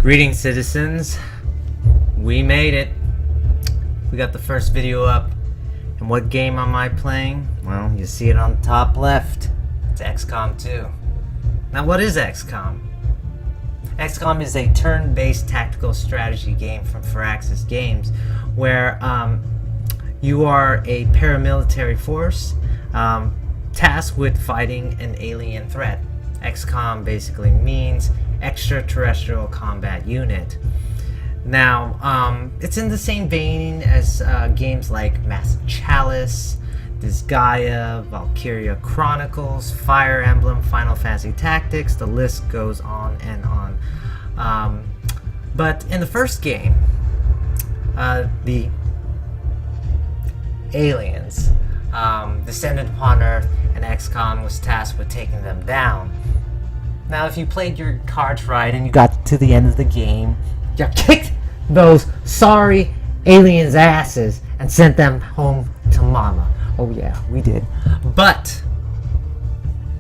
Greetings, citizens. We made it. We got the first video up. And what game am I playing? Well, you see it on the top left. It's XCOM 2. Now, what is XCOM? XCOM is a turn-based tactical strategy game from Firaxis Games, where you are a paramilitary force tasked with fighting an alien threat. XCOM basically means extraterrestrial combat unit. Now, it's in the same vein as games like Massive Chalice, Disgaea, Valkyria Chronicles, Fire Emblem, Final Fantasy Tactics, the list goes on and on. But in the first game, the aliens descended upon Earth, and XCOM was tasked with taking them down. Now, if you played your cards right and you got to the end of the game, you kicked those sorry aliens' asses and sent them home to mama. Oh yeah, we did. But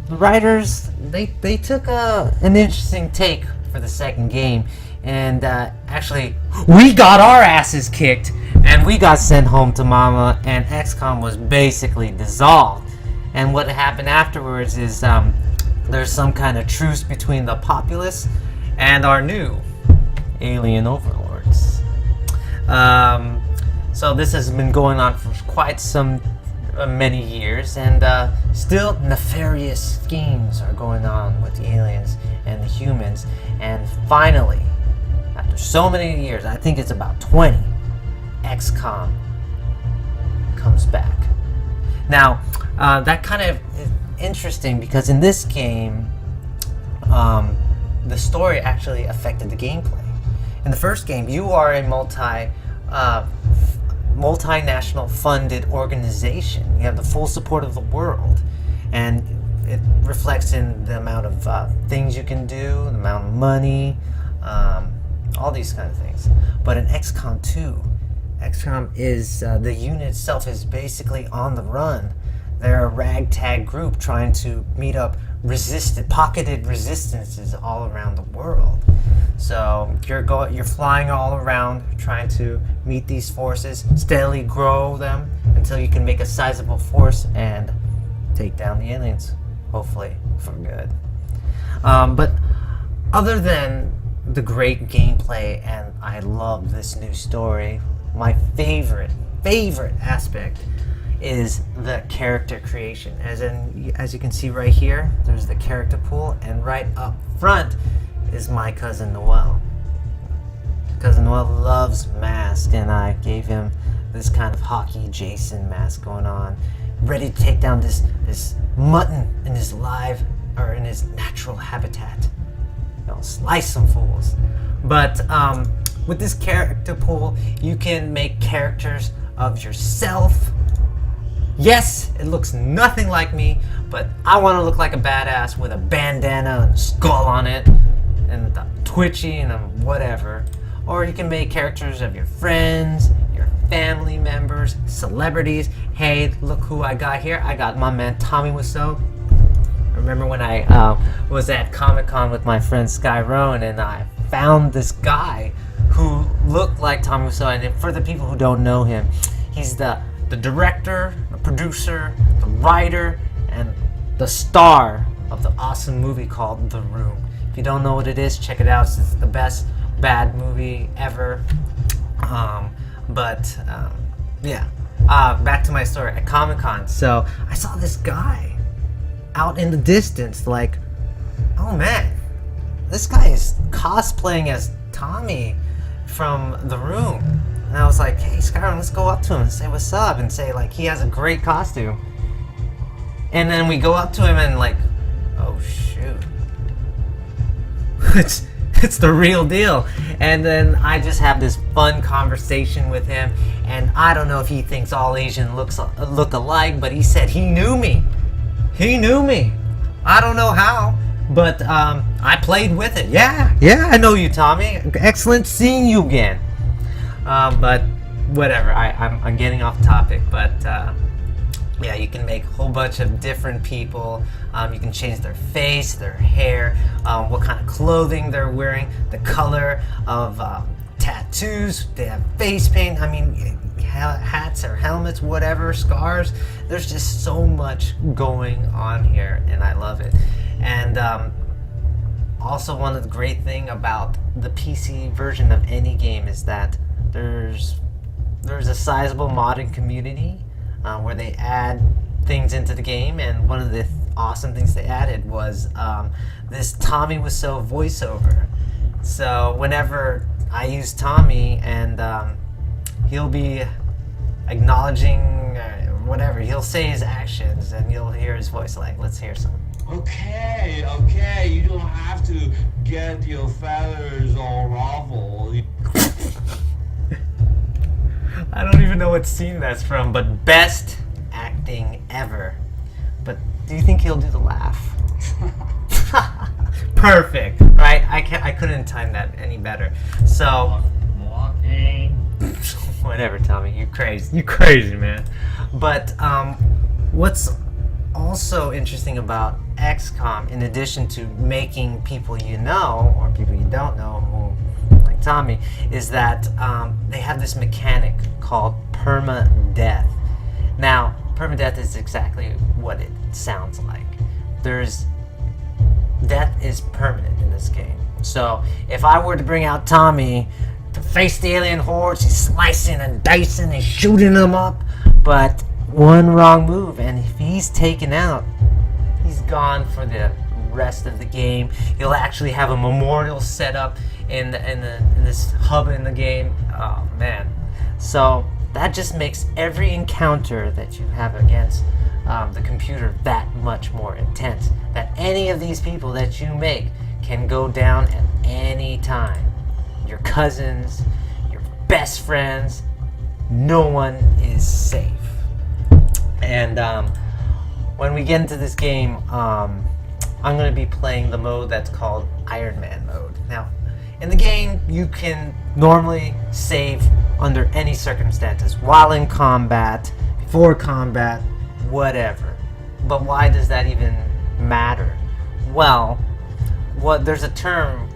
the writers, they took an interesting take for the second game, and actually we got our asses kicked and we got sent home to mama, and XCOM was basically dissolved. And what happened afterwards is there's some kind of truce between the populace and our new alien overlords. So this has been going on for quite some many years, and still nefarious schemes are going on with the aliens and the humans. And finally, after so many years, I think it's about 20, XCOM comes back. Now, that kind of is interesting because in this game, the story actually affected the gameplay. In the first game, you are a multinational funded organization. You have the full support of the world, and it reflects in the amount of things you can do, the amount of money, all these kind of things. But in XCOM 2, XCOM is the unit itself is basically on the run. They're a ragtag group trying to meet up pocketed resistances all around the world. So you're flying all around trying to meet these forces, steadily grow them until you can make a sizable force and take down the aliens, hopefully for good. But other than the great gameplay, and I love this new story, my favorite aspect is the character creation. As you can see right here, there's the character pool, and right up front is my cousin Noel. Cousin Noel loves masks, and I gave him this kind of hockey Jason mask going on, ready to take down this mutton in his natural habitat. Slice some fools. But with this character pool, you can make characters of yourself. Yes, it looks nothing like me, but I want to look like a badass with a bandana and a skull on it, and twitchy and whatever. Or you can make characters of your friends, your family members, celebrities. Hey, look who I got here. I got my man Tommy Wiseau. I remember when I was at Comic-Con with my friend Sky Rowan, and I found this guy who looked like Tommy Wiseau. And for the people who don't know him, he's the director, the producer, the writer, and the star of the awesome movie called The Room. If you don't know what it is, check it out. It's the best bad movie ever. Back to my story at Comic-Con. So I saw this guy out in the distance, like, oh man, this guy is cosplaying as Tommy from The Room. And I was like, hey, Skyrim, let's go up to him and say what's up, and say, like, he has a great costume. And then we go up to him and, like, oh, shoot. It's the real deal. And then I just have this fun conversation with him, and I don't know if he thinks all Asians look alike, but he said he knew me. He knew me. I don't know how, but I played with it. Yeah, I know you, Tommy. Excellent seeing you again. But whatever, I'm getting off topic, but yeah, you can make a whole bunch of different people. You can change their face, their hair, what kind of clothing they're wearing, the color of tattoos, they have face paint, I mean, hats or helmets, whatever, scars. There's just so much going on here, and I love it. And also, one of the great thing about the PC version of any game is that there's a sizable modding community where they add things into the game, and one of the awesome things they added was this Tommy Wiseau voiceover. So whenever I use Tommy, and he'll be acknowledging whatever, he'll say his actions, and you'll hear his voice. Like, let's hear some. Okay, you don't have to get your feathers all ruffled. I don't even know what scene that's from, but best acting ever. But do you think he'll do the laugh? Perfect, right? I couldn't time that any better. So, Walking. whatever, Tommy, you crazy, man. But what's also interesting about XCOM, in addition to making people you know or people you don't know, who, like Tommy, is that they have this mechanic called permadeath. Now, permadeath is exactly what it sounds like. Death is permanent in this game. So if I were to bring out Tommy to face the alien hordes, he's slicing and dicing and shooting them up, but one wrong move, and if he's taken out, he's gone for the rest of the game. You'll actually have a memorial set up in this hub in the game. Oh man! So that just makes every encounter that you have against the computer that much more intense. That any of these people that you make can go down at any time. Your cousins, your best friends, no one is safe. And when we get into this game, I'm going to be playing the mode that's called Ironman mode. Now, in the game, you can normally save under any circumstances, while in combat, before combat, whatever. But why does that even matter? Well, there's a term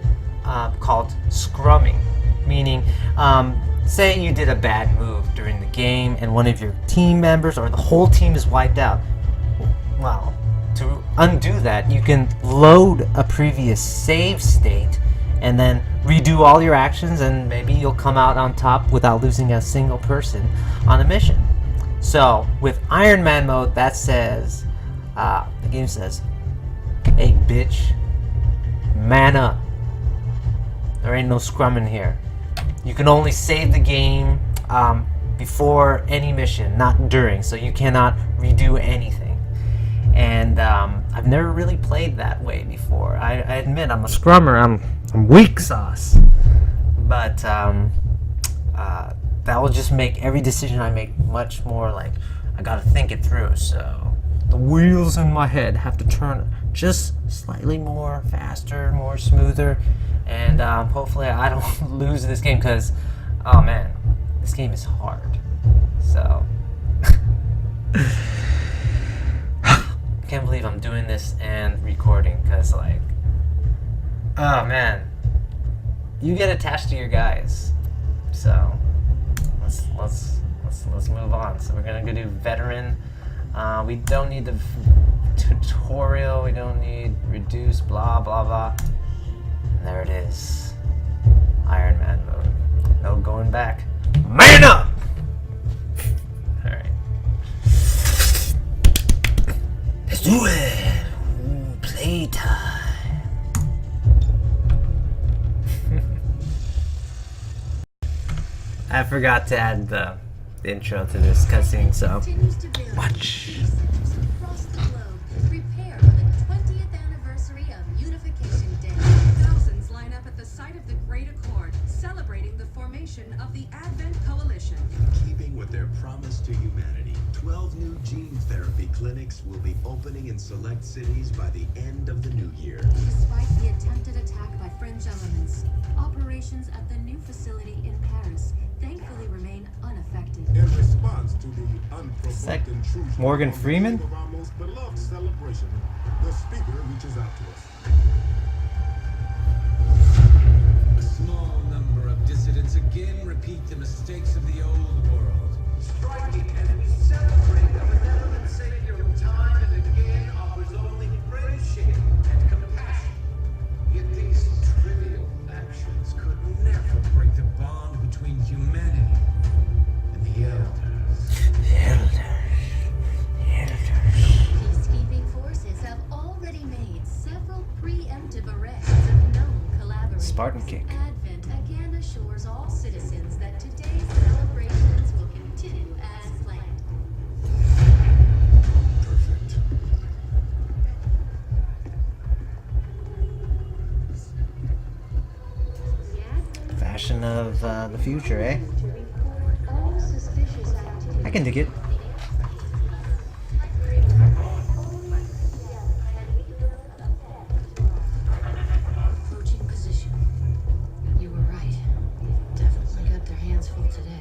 called scrumming, meaning say you did a bad move during the game and one of your team members or the whole team is wiped out. Well, to undo that, you can load a previous save state and then redo all your actions, and maybe you'll come out on top without losing a single person on a mission. So with Iron Man mode, that says, the game says, hey bitch, man up. There ain't no scrumming here. You can only save the game before any mission, not during, so you cannot redo anything. And I've never really played that way before. I admit I'm a scrummer. I'm weak sauce. But that will just make every decision I make much more like I gotta think it through. So the wheels in my head have to turn just slightly more faster, more smoother, and hopefully I don't lose this game because, oh man, this game is hard. So I can't believe I'm doing this and recording because, like, oh man, you get attached to your guys. So let's move on. So we're gonna go do veteran. We don't need the tutorial. We don't need reduce. Blah blah blah. And there it is. Iron Man mode. No going back. Man up. All right. Let's do it. Ooh, playtime. I forgot to add the intro to this cutscene, so watch. Across the globe, prepare for the 20th anniversary of Unification Day. Thousands line up at the site of the Great Accord, celebrating the formation of the Advent Coalition. In keeping with their promise to humanity, 12 new gene therapy clinics will be opening in select cities by the end of the new year. Despite the attempted attack by fringe elements, operations at the new facility in Paris thankfully remain unaffected. In response to the unprovoked that intrusion Morgan on the Freeman? eve of our most beloved celebration, the speaker reaches out to us. Spartan kick. Advent again assures all citizens that today's celebrations will continue as planned. Perfect. Fashion of the future, eh? I can dig it. Approaching position. You were right. Definitely got their hands full today.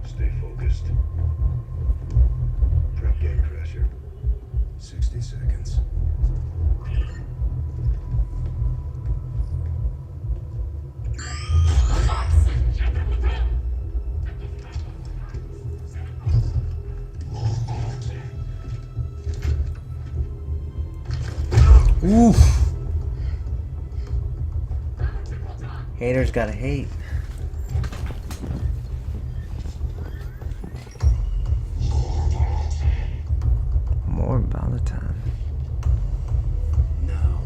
Stay focused. Prep gate crasher. 60 seconds. Oof. Haters gotta hate. More ballad time. Now.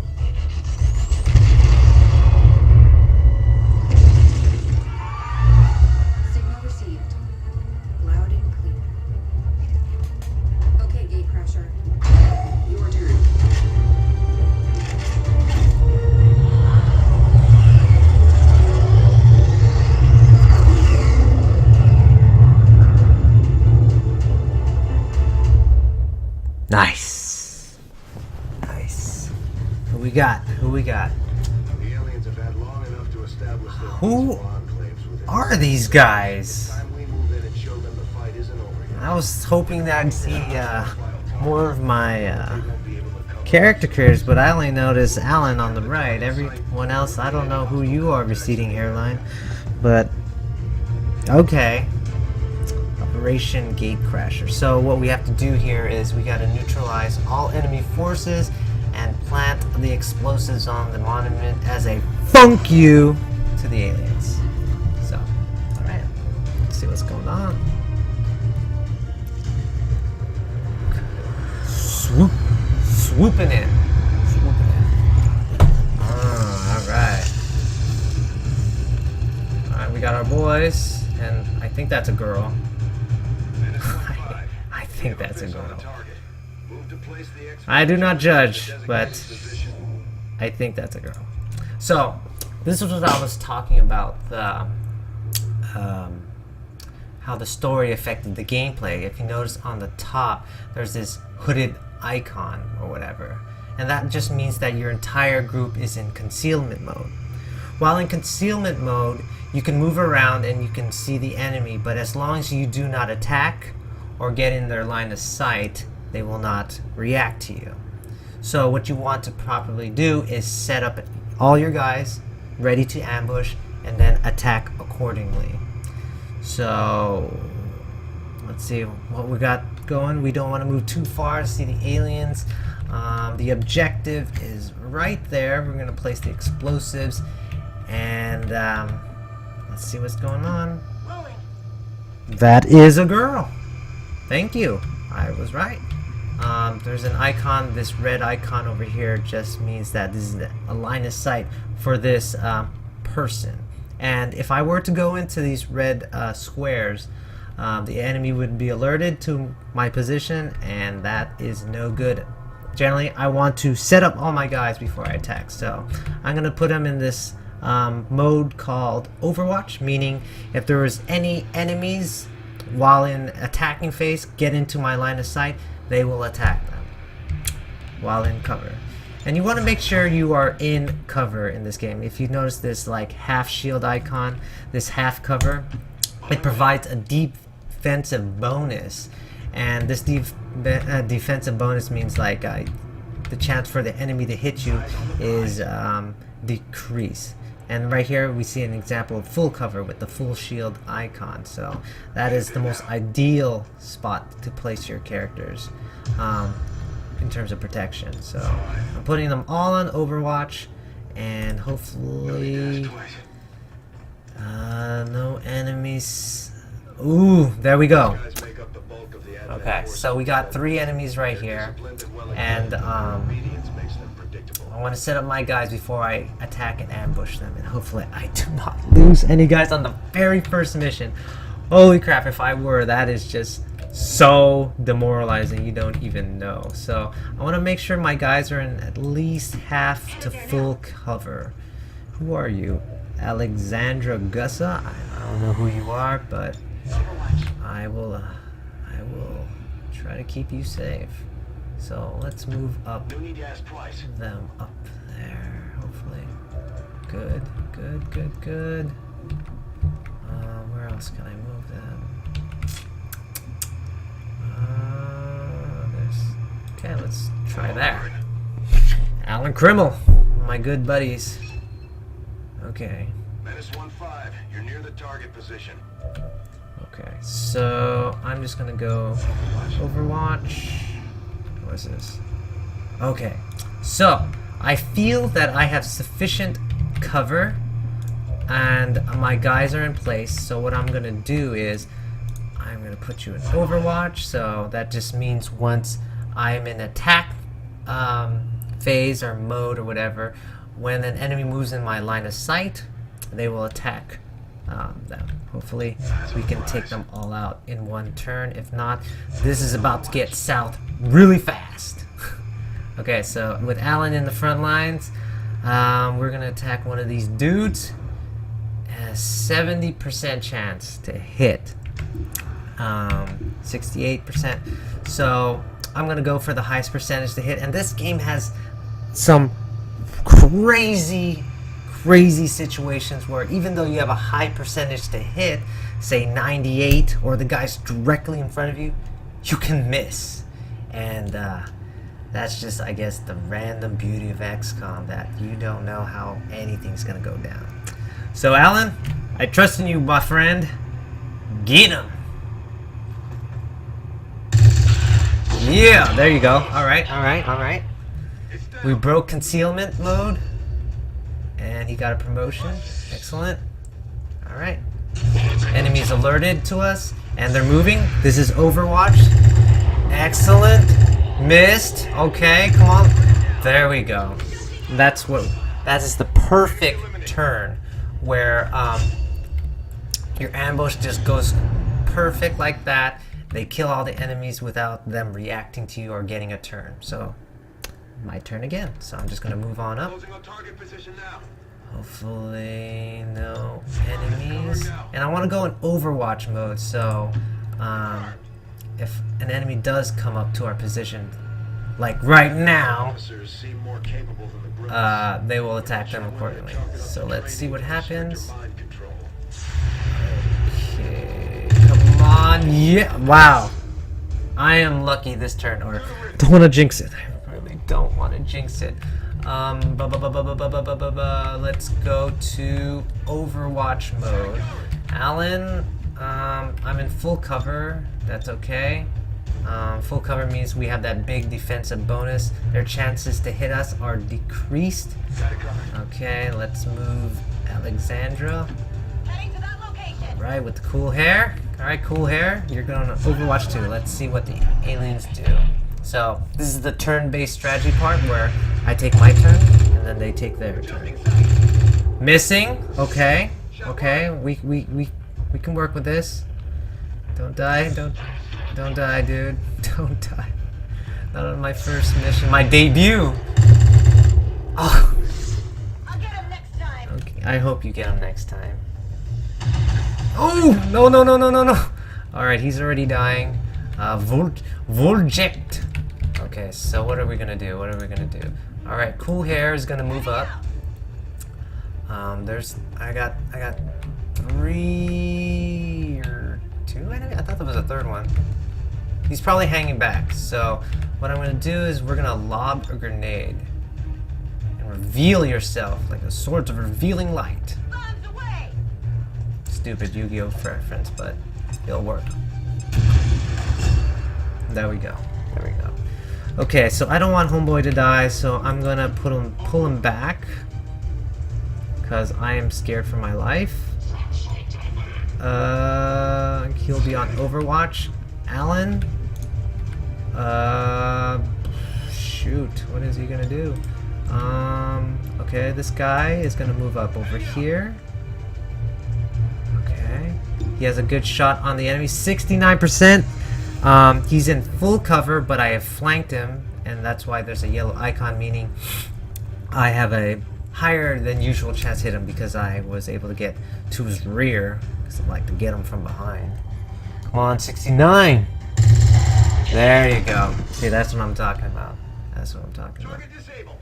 Signal received. Loud and clear. Okay, gatecrasher. Your turn. Nice. Nice. Who we got? Who we got? The aliens have had long enough to establish their Who peaceful enclaves within. are these guys? Time we move in and show them the fight isn't over yet. I was hoping that I'd see more of my They won't be able to cover character creators, but I only noticed Alan on the right. Everyone else, I don't know who you are, receding hairline. But, okay. Operation Gatecrasher. So what we have to do here is we got to neutralize all enemy forces and plant the explosives on the monument as a funk you to the aliens. So, alright. Let's see what's going on. Swooping in. Swooping in. Alright. Alright, we got our boys, and I think that's a girl. I think that's a girl. I do not judge, but I think that's a girl. So, this is what I was talking about, the how the story affected the gameplay. If you notice on the top, there's this hooded icon or whatever. And that just means that your entire group is in concealment mode. While in concealment mode, you can move around and you can see the enemy, but as long as you do not attack or get in their line of sight, they will not react to you. So what you want to properly do is set up all your guys ready to ambush and then attack accordingly. So let's see what we got going. We don't want to move too far to see the aliens. The objective is right there. We're going to place the explosives and let's see what's going on. That is a girl. Thank you. I was right. There's an icon. This red icon over here just means that this is a line of sight for this person. And if I were to go into these red squares, the enemy would be alerted to my position, and that is no good. Generally, I want to set up all my guys before I attack. So I'm going to put them in this mode called Overwatch, meaning if there was any enemies while in attacking phase get into my line of sight, they will attack them while in cover. And you want to make sure you are in cover in this game. If you notice this like half shield icon, this half cover, it provides a defensive bonus. And this defensive bonus means like the chance for the enemy to hit you is decreased. And right here we see an example of full cover with the full shield icon. So that is the most ideal spot to place your characters in terms of protection. So I'm putting them all on Overwatch, and hopefully no enemies. Ooh, there we go. Okay, so we got 3 enemies right here, and I want to set up my guys before I attack and ambush them, and hopefully I do not lose any guys on the very first mission. Holy crap, if I were, that is just so demoralizing, you don't even know. So I want to make sure my guys are in at least half to full cover. Who are you? Alexandra Gussa? I don't know who you are, but I will try to keep you safe. So let's move up them up there, hopefully. Good, good, good, good. Where else can I move them? Okay, let's try there. Alan Krimmel, my good buddies. Okay. Menace 1-5, you're near the target position. Okay, so I'm just gonna go Overwatch. What is this? Okay, so I feel that I have sufficient cover and my guys are in place. So what I'm gonna do is I'm gonna put you in Overwatch. So that just means once I'm in attack phase or mode or whatever, when an enemy moves in my line of sight, they will attack them. Hopefully we can take them all out in one turn. If not, this is about to get south really fast. Okay, so with Alan in the front lines, we're gonna attack one of these dudes. A 70% chance to hit. 68%. So I'm gonna go for the highest percentage to hit, and this game has some crazy situations where even though you have a high percentage to hit, say 98, or the guy's directly in front of you, you can miss. And that's just, I guess, the random beauty of XCOM, that you don't know how anything's gonna go down. So Alan, I trust in you, my friend. Get him. Yeah, there you go. Alright. We broke concealment mode. And he got a promotion. Excellent. Alright. Enemies alerted to us. And they're moving. This is Overwatch. Excellent. Missed. Okay, come on. There we go. That is the perfect turn where your ambush just goes perfect like that. They kill all the enemies without them reacting to you or getting a turn. So my turn again. So I'm just gonna move on up. Hopefully no enemies. And I want to go in Overwatch mode, so if an enemy does come up to our position, like right now, they will attack them accordingly. So let's see what happens. Okay, come on. Yeah, wow. I am lucky this turn, or don't want to jinx it. I really don't want to jinx it. Let's go to Overwatch mode. Alan, I'm in full cover. That's okay. Full cover means we have that big defensive bonus. Their chances to hit us are decreased. Okay, let's move Alexandra. Right, with the cool hair. Alright, cool hair. You're going to Overwatch 2. Let's see what the aliens do. So, this is the turn-based strategy part where I take my turn, and then they take their turn. Missing. Okay. Okay, we can work with this. Don't die. Don't die, dude. Don't die. Not on my first mission. My debut! Oh. I'll get him next time. Okay, I hope you get him next time. Oh! No. Alright, he's already dying. Voljet. Okay, so what are we gonna do? Alright, cool hair is gonna move up. I got 3 or 2 enemies? I thought there was a third one. He's probably hanging back. So what I'm gonna do is we're gonna lob a grenade and reveal yourself like a sword of revealing light. Bombs away. Stupid Yu-Gi-Oh reference, but it'll work. There we go. Okay, so I don't want Homeboy to die, so I'm gonna pull him back, because I am scared for my life. He'll be on Overwatch. Alan. Shoot, what is he gonna do? Okay, this guy is gonna move up over here. Okay. He has a good shot on the enemy. 69%. He's in full cover, but I have flanked him, and that's why there's a yellow icon, meaning I have a higher than usual chance to hit him because I was able to get to his rear, because I like to get him from behind. Come on, 69. There you go. See, that's what I'm talking about. That's what I'm talking about. Target disabled.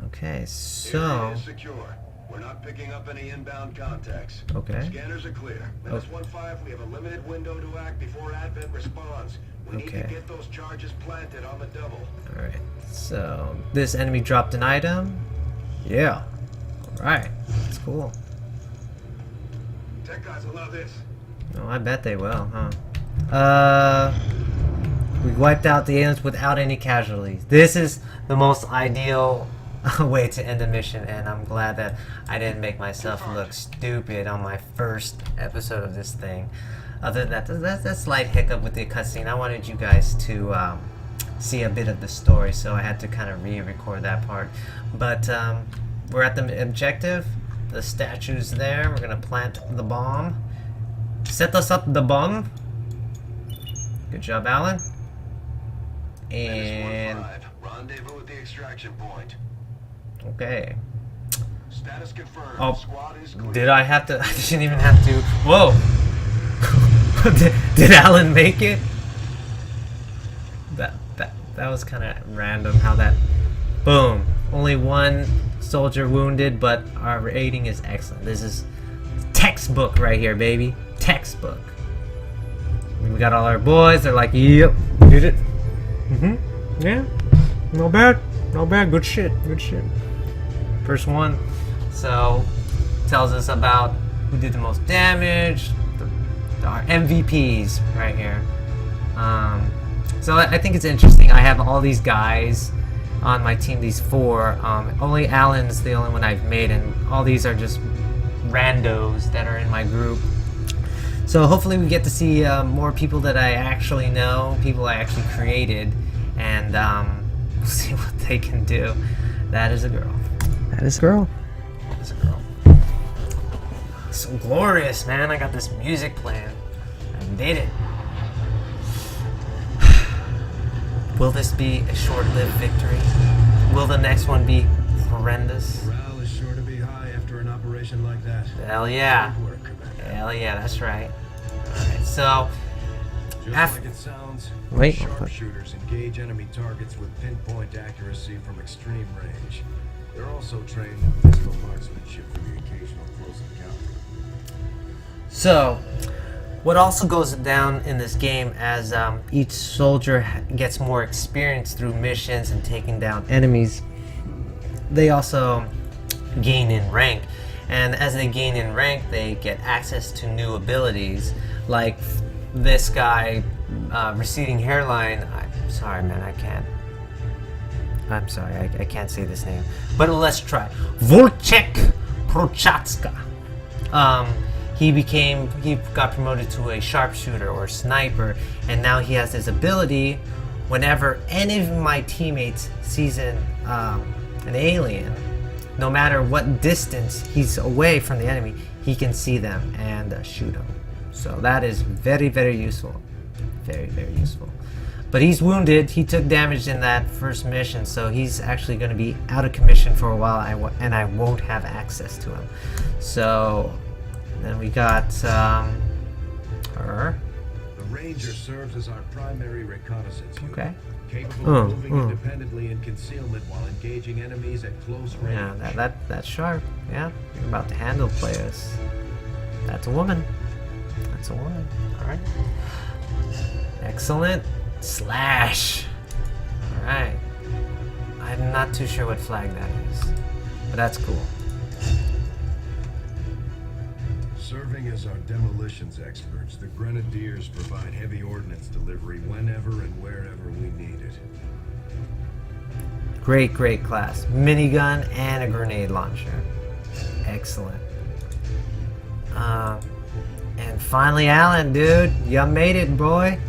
Okay, so... Area is secure. We're not picking up any inbound contacts. Okay. Scanners are clear. -15, we have a limited window to act before Advent responds. We need to get those charges planted on the double. Alright, so this enemy dropped an item. Yeah. Alright, that's cool. Tech guys will love this. Oh, I bet they will, huh? We wiped out the aliens without any casualties. This is the most ideal way to end a mission, and I'm glad that I didn't make myself look stupid on my first episode of this thing. Other than that, that's that slight hiccup with the cutscene. I wanted you guys to see a bit of the story, so I had to kind of re-record that part. But we're at the objective. The statue's there. We're gonna plant the bomb. Set us up the bomb. Good job, Alan. And -15, rendezvous at the extraction point. okay. Status confirmed. Oh, Squad is clear. did I have to? I didn't even have to. Whoa! did Alan make it? That was kind of random. How that? Boom! Only one soldier wounded, but our rating is excellent. This is textbook right here, baby. Textbook. We got all our boys. They're like, yep, did it. Yeah. No bad. No bad. Good shit. Good shit. First one. So, tells us about who did the most damage. Our MVPs right here. So I think it's interesting. I have all these guys on my team. These 4. Only Alan's the only one I've made, and all these are just randos that are in my group. So hopefully we get to see more people that I actually know, people I actually created, and see what they can do. That is a girl. That is a girl. That is a girl. So glorious, man. I got this music playing. I did it. Will this be a short-lived victory? Will the next one be horrendous? Morale is sure to be high after an operation like that. Hell yeah. Good work, Commander. Hell yeah, that's right. Alright, so... Just like it sounds, Wait. sharpshooters engage enemy targets with pinpoint accuracy from extreme range. They're also trained in pistol marksmanship for the occasional close encounter. So, what also goes down in this game as each soldier gets more experience through missions and taking down enemies, they also gain in rank. And as they gain in rank, they get access to new abilities, like this guy, receding hairline. I'm sorry, man, I can't. I'm sorry, I can't say this name. But let's try. Wojciech Prochatska. He got promoted to a sharpshooter or sniper, and now he has this ability. Whenever any of my teammates sees an alien, no matter what distance he's away from the enemy, he can see them and shoot them. So that is very, very useful. Very, very useful. But he's wounded. He took damage in that first mission, so he's actually going to be out of commission for a while, and I won't have access to him. So then we got her. The Ranger serves as our primary reconnaissance unit. Okay. Capable of moving independently in concealment while engaging enemies at close range. Yeah, that's sharp. Yeah, you're about to handle players. That's a woman. That's a woman. All right. Excellent. Slash. All right. I'm not too sure what flag that is, but that's cool. Serving as our demolitions experts, the Grenadiers provide heavy ordnance delivery whenever and wherever we need it. Great, great class. Minigun and a grenade launcher. Excellent. And finally, Alan, dude, you made it, boy.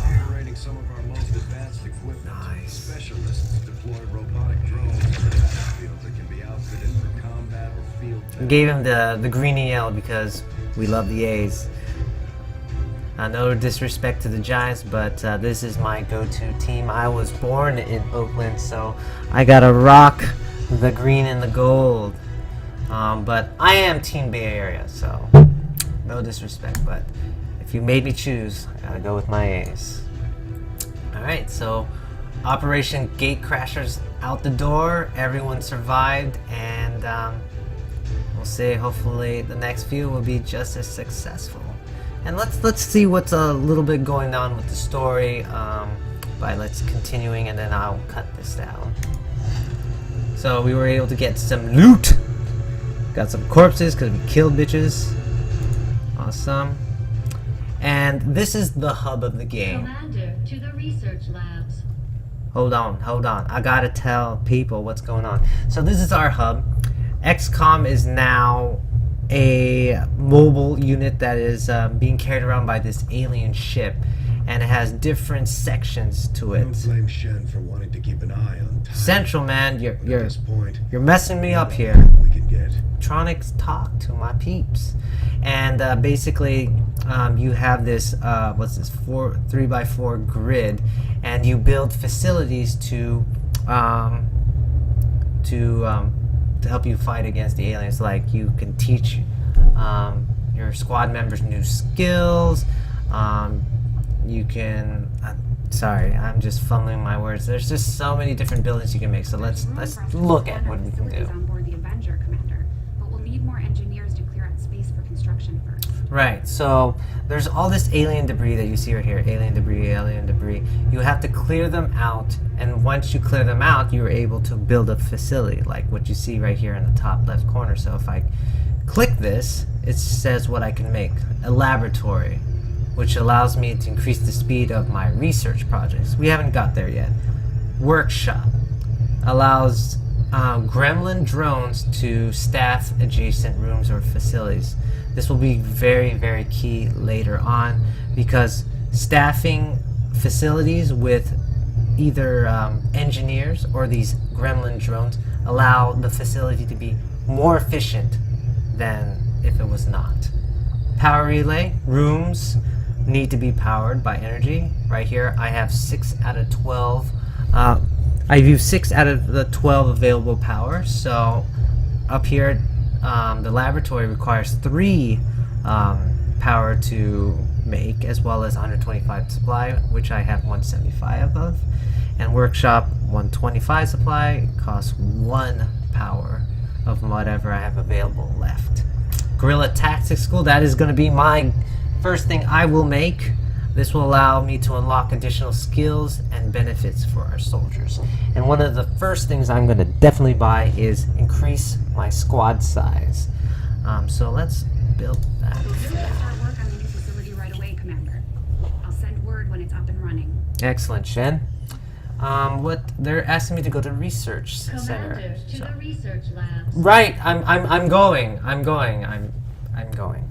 Operating some of our most advanced equipment. Nice. Specialists deploy robotic drones in the battlefield Gave him the green and yellow because we love the A's. No disrespect to the Giants, but this is my go-to team. I was born in Oakland, so I gotta rock the green and the gold. But I am Team Bay Area, so no disrespect. But if you made me choose, I gotta go with my A's. Alright, so Operation Gatecrashers out the door. Everyone survived, and we'll see. Hopefully, the next few will be just as successful. And let's see what's a little bit going on with the story by let's continuing, and then I'll cut this down. So we were able to get some loot. Got some corpses because we killed bitches. Awesome. And this is the hub of the game. Commander, to the research labs. Hold on. I gotta tell people what's going on. So this is our hub. XCOM is now a mobile unit that is being carried around by this alien ship, and it has different sections to it. Don't blame Shen for wanting to keep an eye on time. Central, man, At this point, you're messing me up here. we can get. Tronics talk to my peeps, and basically you have this what's this 3x4 grid, and you build facilities to help you fight against the aliens. Like you can teach your squad members new skills. You can sorry, I'm just fumbling my words. There's just so many different buildings you can make. So let's look at what we can do. On board the Avenger, Commander, but we'll need more engineers to clear out space for construction first. Right, so there's all this alien debris that you see right here. Alien debris. You have to clear them out, and once you clear them out, you're able to build a facility, like what you see right here in the top left corner. So if I click this, it says what I can make. A laboratory, which allows me to increase the speed of my research projects. We haven't got there yet. Workshop allows gremlin drones to staff adjacent rooms or facilities. This will be very, very key later on, because staffing facilities with either engineers or these gremlin drones allow the facility to be more efficient than if it was not. Power relay rooms need to be powered by energy. Right here I have 6 out of 12. I've used 6 out of the 12 available power. So up here the laboratory requires 3 power to make, as well as 125 supply, which I have 175 of, and workshop 125 supply. It costs 1 power of whatever I have available left. Guerrilla Tactics School, that is going to be my first thing I will make. This will allow me to unlock additional skills and benefits for our soldiers. And one of the first things I'm going to definitely buy is increase my squad size. So let's build that. We'll start work on the new facility right away, Commander. I'll send word when it's up and running. Excellent, Shen. What they're asking me to go to research center. Commander, to the research labs. Right, I'm going. Right, I'm going.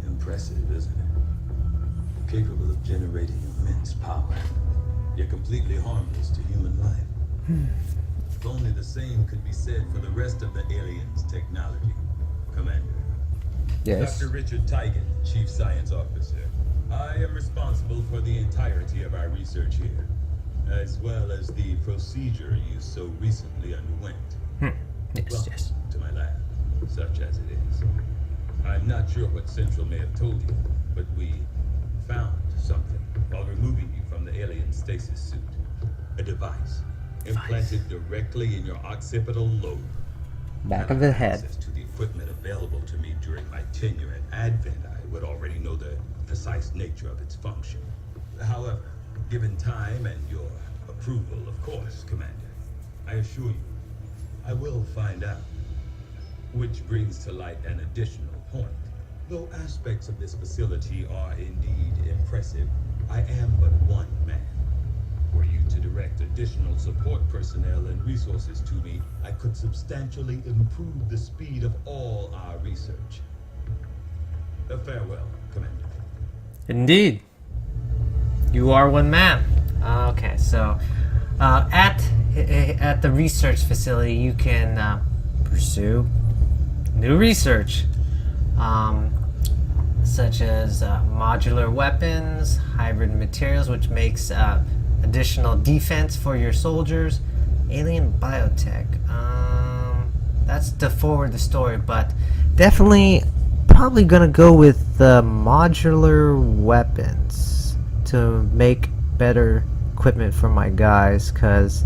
Impressive, isn't it? Capable of generating immense power, yet completely harmless to human life. If only the same could be said for the rest of the aliens' technology, Commander. Yes. Dr. Richard Tigan, Chief Science Officer. I am responsible for the entirety of our research here, as well as the procedure you so recently underwent. Yes, Welcome yes. to my lab, such as it is. I'm not sure what Central may have told you, but we found something while removing you from the alien stasis suit. A device implanted directly in your occipital lobe. Back of the head. Access to the equipment available to me during my tenure at Advent, I would already know the precise nature of its function. However, given time and your approval, of course, Commander, I assure you, I will find out. Which brings to light an additional point. Though aspects of this facility are indeed impressive, I am but one man. Were you to direct additional support personnel and resources to me, I could substantially improve the speed of all our research. Farewell, Commander. Indeed. You are one man. Okay, so at at the research facility, you can pursue new research, such as modular weapons, hybrid materials, which makes additional defense for your soldiers, alien biotech. That's to forward the story, but definitely probably gonna go with the modular weapons to make better equipment for my guys, because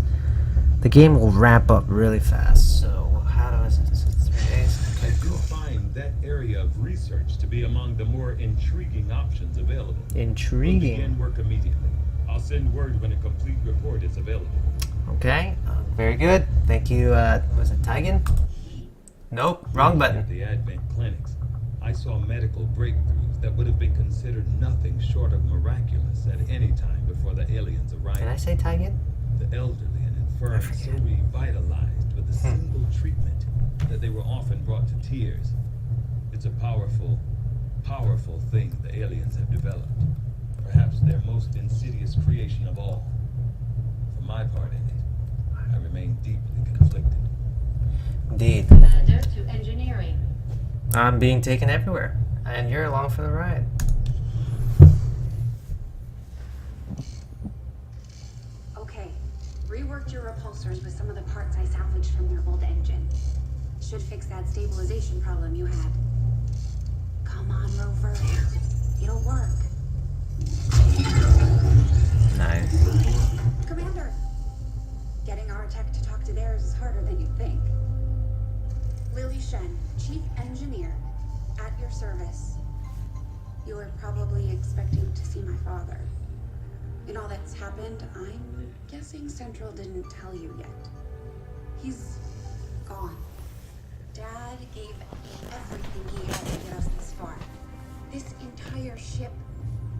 the game will ramp up really fast. So how do I say this? 3 days? I Okay, do cool. find that area of research to be among the more intriguing options available. We'll Intriguing. begin work immediately. I'll send word when a complete report is available. Okay, very good. Thank you. Was it Tigan? Nope, wrong button. At the Advent clinics, I saw medical breakthroughs that would have been considered nothing short of miraculous at any time before the aliens arrived. Did I say Tigan? The elderly and infirm so revitalized with a single treatment that they were often brought to tears. It's a powerful, powerful thing the aliens have developed. Perhaps their most insidious creation of all. For my part in it, I remain deeply conflicted. Indeed. Commander to engineering. I'm being taken everywhere, and you're along for the ride. Okay, reworked your repulsors with some of the parts I salvaged from their old engine. Should fix that stabilization problem you had. Come on, Rover. It'll work. Nice. Commander! Getting our tech to talk to theirs is harder than you'd think. Lily Shen, Chief Engineer, at your service. You were probably expecting to see my father. In all that's happened, I'm guessing Central didn't tell you yet. He's gone. Dad gave everything he had to get us this far. This entire ship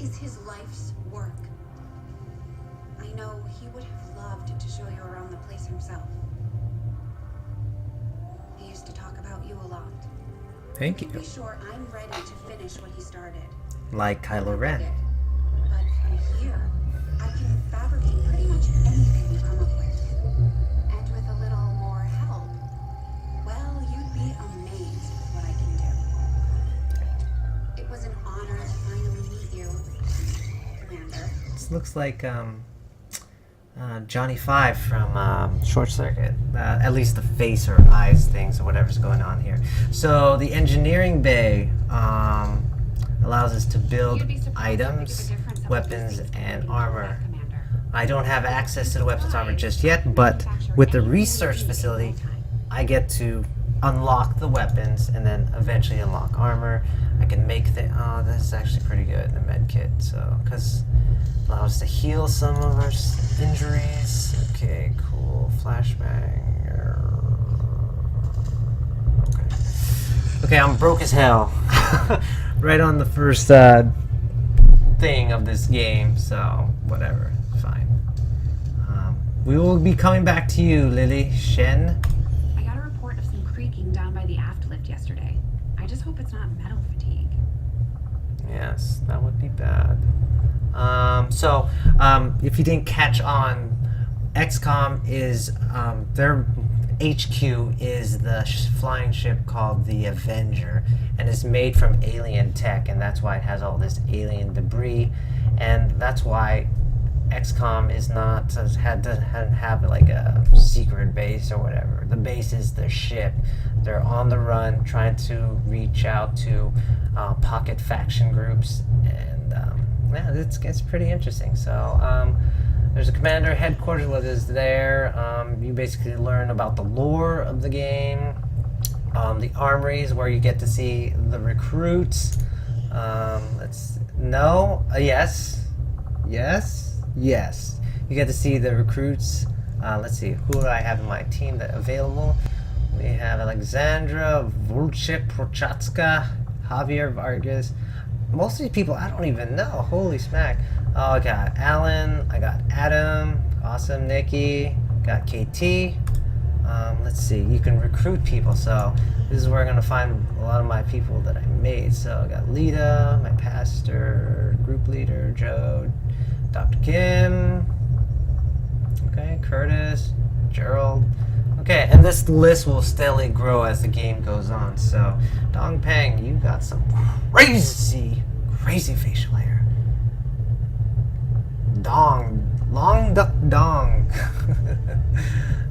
is his life's work. I know he would have loved to show you around the place himself. He used to talk about you a lot. Thank You you. can be sure I'm ready to finish what he started. Like Kylo Ren. But from here, I can fabricate pretty much anything you come up with. And with a little more help, well, you'd be amazed with what I can do. It was an honor to finally meet you, Commander. This looks like Johnny Five from Short Circuit. At least the face or eyes things or whatever's going on here. So the engineering bay allows us to build You'd be surprised how big of a items, difference some of weapons, these things can and make, armor. Commander. I don't have access to the weapons armor just yet, but with the research facility, I get to unlock the weapons and then eventually unlock armor. I can make the this is actually pretty good, the med kit, so because allows us to heal some of our injuries. Okay, cool. Flashbang. Okay, I'm broke as hell. Right on the first thing of this game, so whatever, fine. We will be coming back to you, Lily Shen. I got a report of some creaking down by the aft lift yesterday. I just hope it's not metal fatigue. Yes, that would be bad. If you didn't catch on, XCOM is their HQ is the flying ship called the Avenger, and it's made from alien tech, and that's why it has all this alien debris, and that's why XCOM is not doesn't have like a secret base or whatever. The base is their ship. They're on the run, trying to reach out to pocket faction groups, and yeah, it gets pretty interesting. So there's a commander headquarters. What is there? You basically learn about the lore of the game. The armories where you get to see the recruits. Yes. You get to see the recruits. Let's see, who do I have in my team that available? We have Alexandra, Vulchik, Prochatska, Javier Vargas. Most of these people I don't even know. Holy smack. Oh, I got Alan, I got Adam, awesome, Nikki, got KT. Let's see, you can recruit people, so this is where I'm going to find a lot of my people that I made. So I got Lita, my pastor, group leader, Joe, Dr. Kim, okay, Curtis, Gerald, Okay, and this list will steadily grow as the game goes on. So, Dong Peng, you got some crazy facial hair. Long duck dong.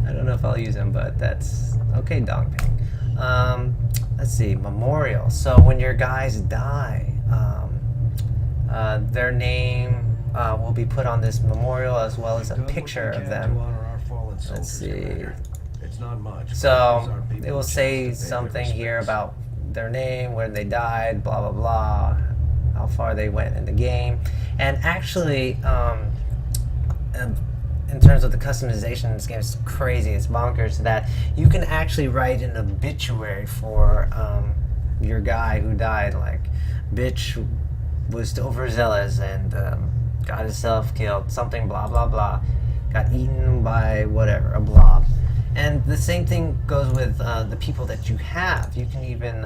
I don't know if I'll use them, but that's okay, Dong Peng. Let's see, memorial. So when your guys die, their name will be put on this memorial as well as a picture of them. Let's see. It's not much. So it will say something here about their name, when they died, blah blah blah, how far they went in the game, and actually, in terms of the customization in this game, it's crazy, it's bonkers that you can actually write an obituary for your guy who died, like, bitch was overzealous and got himself killed, something blah blah blah, got eaten by whatever, a blob. And the same thing goes with the people that you have. You can even,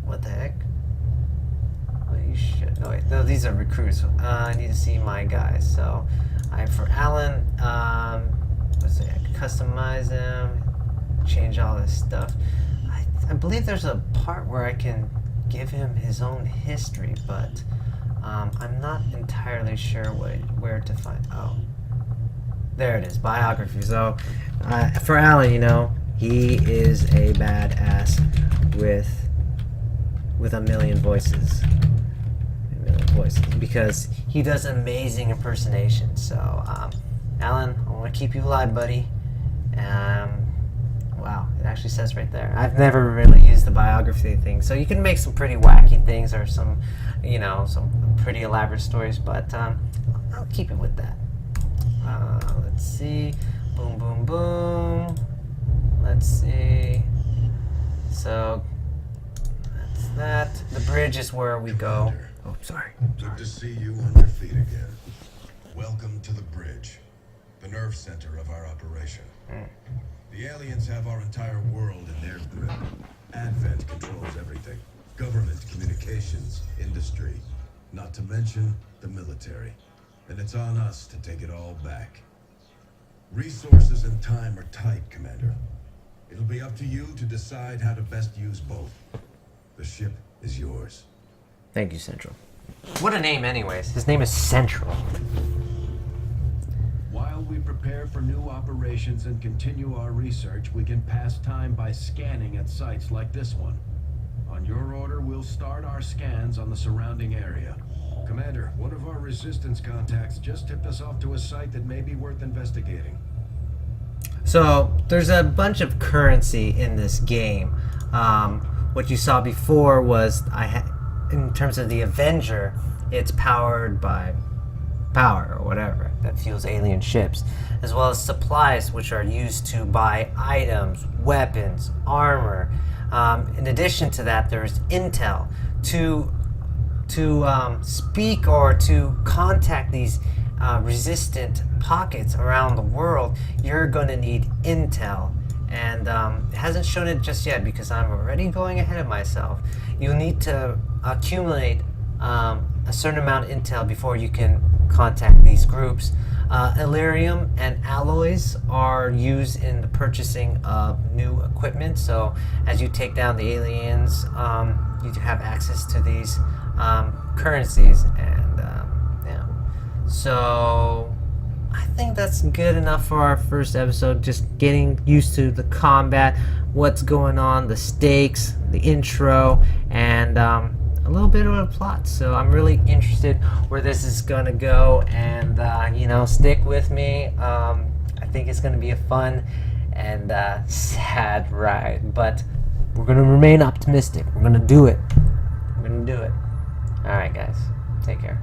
what the heck? Holy shit. Oh wait, no, these are recruits. I need to see my guys. So, for Alan, let's see, I can customize him, change all this stuff. I believe there's a part where I can give him his own history, but I'm not entirely sure where to find. Oh, there it is, biography. So for Alan, you know, he is a badass with a million voices. Because he does amazing impersonations. So, Alan, I want to keep you alive, buddy. Wow, it actually says right there. I've never really used the biography thing, so you can make some pretty wacky things or some, you know, some pretty elaborate stories, but I'll keep it with that. Let's see. Boom, boom, boom. Let's see. So, that's that. The bridge is where we go. Oh, sorry. Good to see you on your feet again. Welcome to the bridge, the nerve center of our operation. The aliens have our entire world in their grip. Advent controls everything. Government, communications, industry, not to mention the military. And it's on us to take it all back. Resources and time are tight, Commander. It'll be up to you to decide how to best use both. The ship is yours. Thank you, Central. What a name, anyways. His name is Central. While we prepare for new operations and continue our research, we can pass time by scanning at sites like this one. On your order, we'll start our scans on the surrounding area. Commander, one of our resistance contacts just tipped us off to a site that may be worth investigating. So, there's a bunch of currency in this game. What you saw before was, in terms of the Avenger, it's powered by power or whatever that fuels alien ships, as well as supplies which are used to buy items, weapons, armor. In addition to that, there's intel to speak or to contact these resistant pockets around the world. You're going to need intel, and it hasn't shown it just yet because I'm already going ahead of myself. You'll need to accumulate a certain amount of intel before you can contact these groups. Illyrium and alloys are used in the purchasing of new equipment, so as you take down the aliens, you have access to these currencies, and yeah. So I think that's good enough for our first episode, just getting used to the combat, what's going on, the stakes, the intro, and a little bit of a plot. So I'm really interested where this is gonna go, and you know, stick with me. I think it's gonna be a fun and sad ride, but we're gonna remain optimistic. We're gonna do it. We're gonna do it. All right, guys, take care.